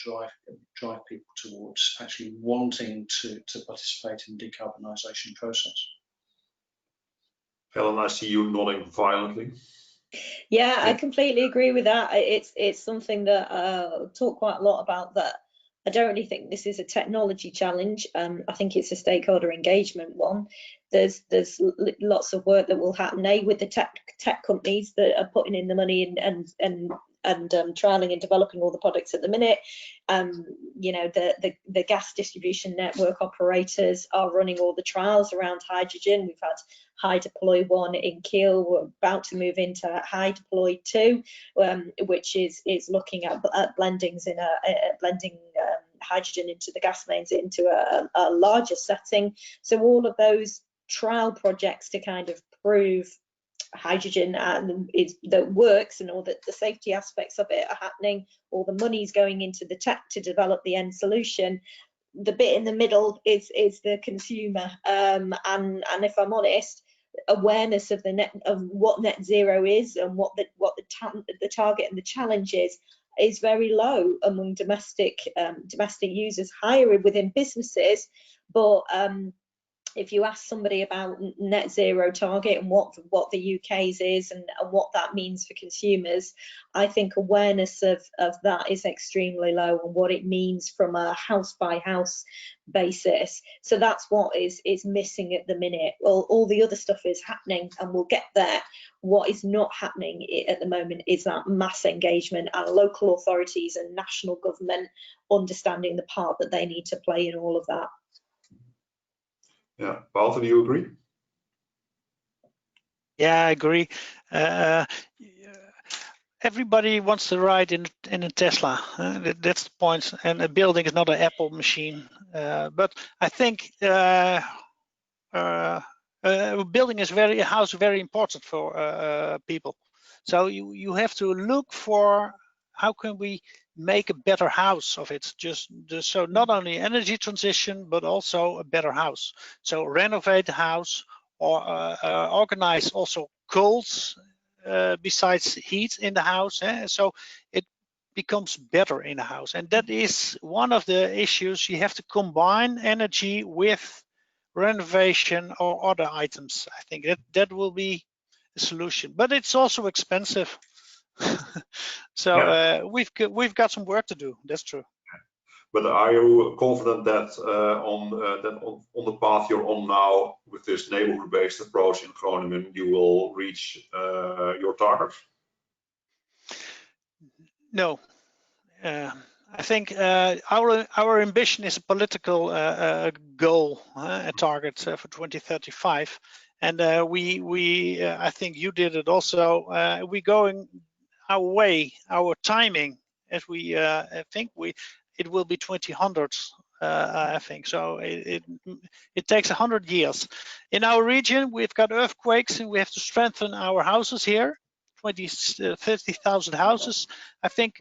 drive people towards actually wanting to participate in the decarbonisation process. Helen, I see you nodding violently. Yeah, I completely agree with that. It's something that I talk quite a lot about, that I don't really think this is a technology challenge. I think it's a stakeholder engagement one. There's lots of work that will happen with the tech companies that are putting in the money and trialing and developing all the products at the minute. The gas distribution network operators are running all the trials around hydrogen. We've had High Deploy 1 in Kiel. We're about to move into High Deploy 2, which is looking at blendings in blending hydrogen into the gas mains into a larger setting. So all of those trial projects to kind of prove hydrogen that works, and all that the safety aspects of it are happening, all the money's going into the tech to develop the end solution. The bit in the middle is the consumer, and if I'm honest, awareness of what net zero is and what the target and the challenge is very low among domestic users, higher within businesses. But if you ask somebody about net zero target and what the UK's is and what that means for consumers, I think awareness of that is extremely low, and what it means from a house by house basis. So that's what is missing at the minute. Well, all the other stuff is happening, and we'll get there. What is not happening at the moment is that mass engagement and local authorities and national government understanding the part that they need to play in all of that. Yeah, Wouter, do you agree? Yeah, I agree. Everybody wants to ride in a Tesla. That's the point. And a building is not an Apple machine. But I think a building is a house very important for people. So you have to look for how can we make a better house of it. So not only energy transition, but also a better house. So renovate the house, or organize also colds besides heat in the house. So it becomes better in the house. And that is one of the issues. You have to combine energy with renovation or other items. I think that will be a solution, but it's also expensive. So yeah. We've got some work to do. That's true. But are you confident that on the path you're on now with this neighborhood-based approach in Groningen, you will reach your target? No. I think our ambition is a political goal, a target for 2035, and I think you did it also. We're going our way, our timing, as we think it will be 2000. I think so. It takes 100 years. In our region, we've got earthquakes, and we have to strengthen our houses here. 30,000 houses. I think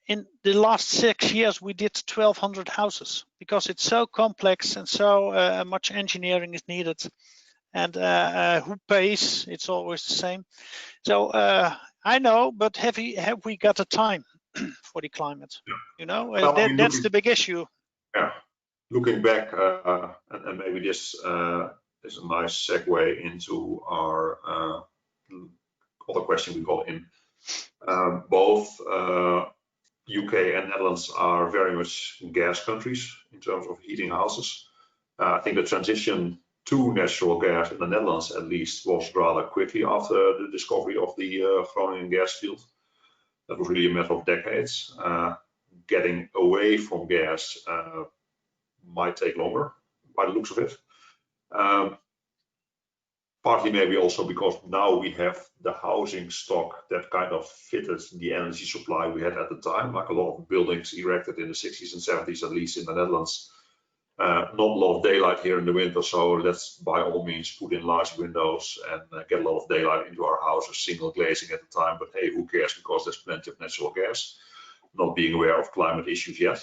in the last 6 years we did 1,200 houses because it's so complex and so much engineering is needed. And who pays? It's always the same. So I know, but have we got the time for the climate? Yeah. You know, Well, that's the big issue. Yeah, looking back, and maybe this is a nice segue into our other question we got in. Both UK and Netherlands are very much gas countries in terms of heating houses. I think the transition to natural gas in the Netherlands, at least, was rather quickly after the discovery of the Groningen gas field. That was really a matter of decades. Getting away from gas might take longer by the looks of it. Partly maybe also because now we have the housing stock that kind of fitted the energy supply we had at the time, like a lot of buildings erected in the 60s and 70s, at least in the Netherlands. Not a lot of daylight here in the winter, so let's by all means put in large windows and get a lot of daylight into our houses, single glazing at the time, but hey, who cares, because there's plenty of natural gas, not being aware of climate issues yet.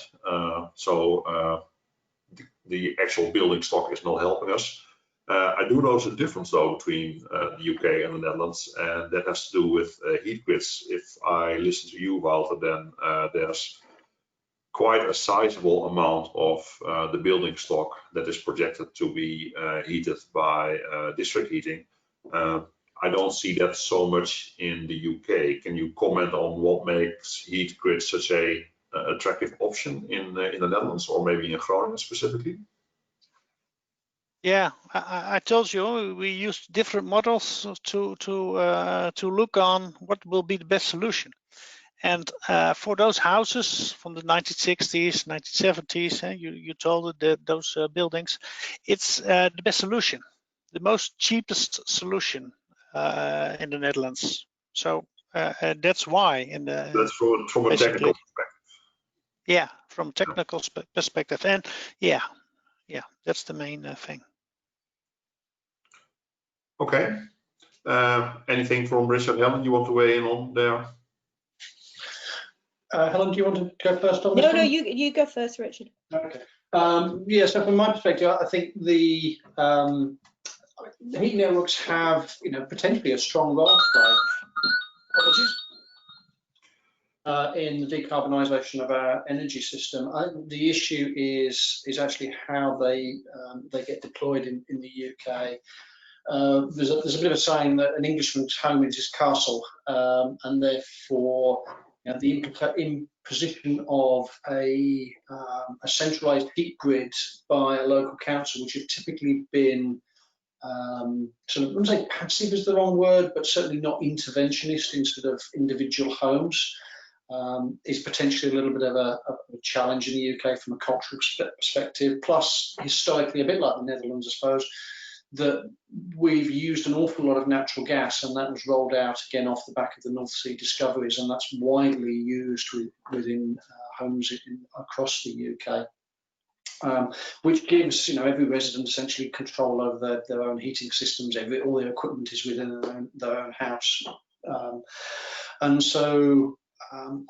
The actual building stock is not helping us. I do notice a difference though between the UK and the Netherlands, and that has to do with heat grids. If I listen to you, Walter, then there's quite a sizable amount of the building stock that is projected to be heated by district heating. I don't see that so much in the UK. Can you comment on what makes heat grids such a attractive option in the Netherlands, or maybe in Groningen specifically? Yeah, I told you we used different models to look on what will be the best solution. And for those houses from the 1960s, 1970s, you told it that those buildings, it's the best solution, the most cheapest solution in the Netherlands. So that's why. That's from a technical perspective. Yeah, from technical perspective, and yeah, that's the main thing. Okay. Anything from Richard, Helen, you want to weigh in on there? Helen, do you want to go first on this one? No, you go first, Richard. Okay. Yeah, so from my perspective, I think the heat networks have, potentially a strong role to play. In the decarbonisation of our energy system. The issue is actually how they get deployed in the UK. There's a bit of a saying that an Englishman's home is his castle, and therefore the imposition of a centralised heat grid by a local council, which have typically been sort of, I wouldn't say passive is the wrong word, but certainly not interventionist instead of individual homes, is potentially a little bit of a challenge in the UK from a cultural perspective. Plus, historically, a bit like the Netherlands, I suppose, that we've used an awful lot of natural gas, and that was rolled out again off the back of the North Sea discoveries, and that's widely used within homes across the UK. Which gives every resident essentially control over their own heating systems. All their equipment is within their own house, and so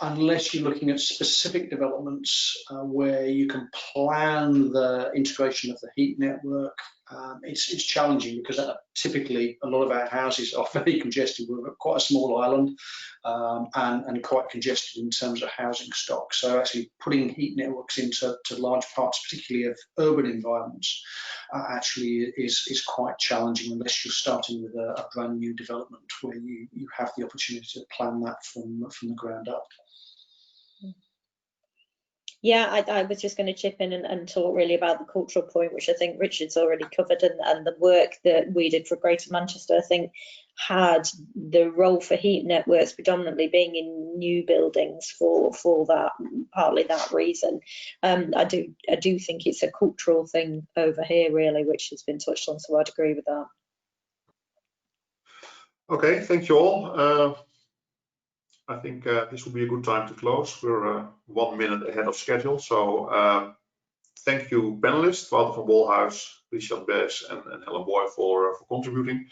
unless you're looking at specific developments where you can plan the integration of the heat network, it's challenging, because typically a lot of our houses are very congested. We're quite a small island, and quite congested in terms of housing stock. So actually putting heat networks into large parts, particularly of urban environments, actually is quite challenging unless you're starting with a brand new development where you have the opportunity to plan that from the ground up. Yeah, I was just going to chip in and talk really about the cultural point, which I think Richard's already covered, and the work that we did for Greater Manchester, I think, had the role for heat networks predominantly being in new buildings for that, partly that reason. I do think it's a cultural thing over here, really, which has been touched on, so I'd agree with that. Okay, thank you all. I think this will be a good time to close. We're 1 minute ahead of schedule. So thank you, panelists, Wouter van Bolhuis, Richard Bes, and Helen Boy for contributing.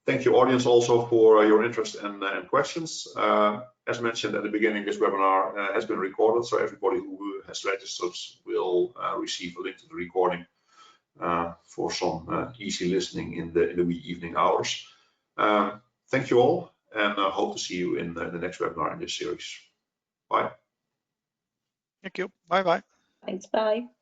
Thank you, audience, also for your interest and questions. As mentioned at the beginning, this webinar has been recorded, so everybody who has registered will receive a link to the recording for some easy listening in the wee evening hours. Thank you all, and hope to see you in the next webinar in this series. Bye. Thank you. Bye-bye. Thanks, bye.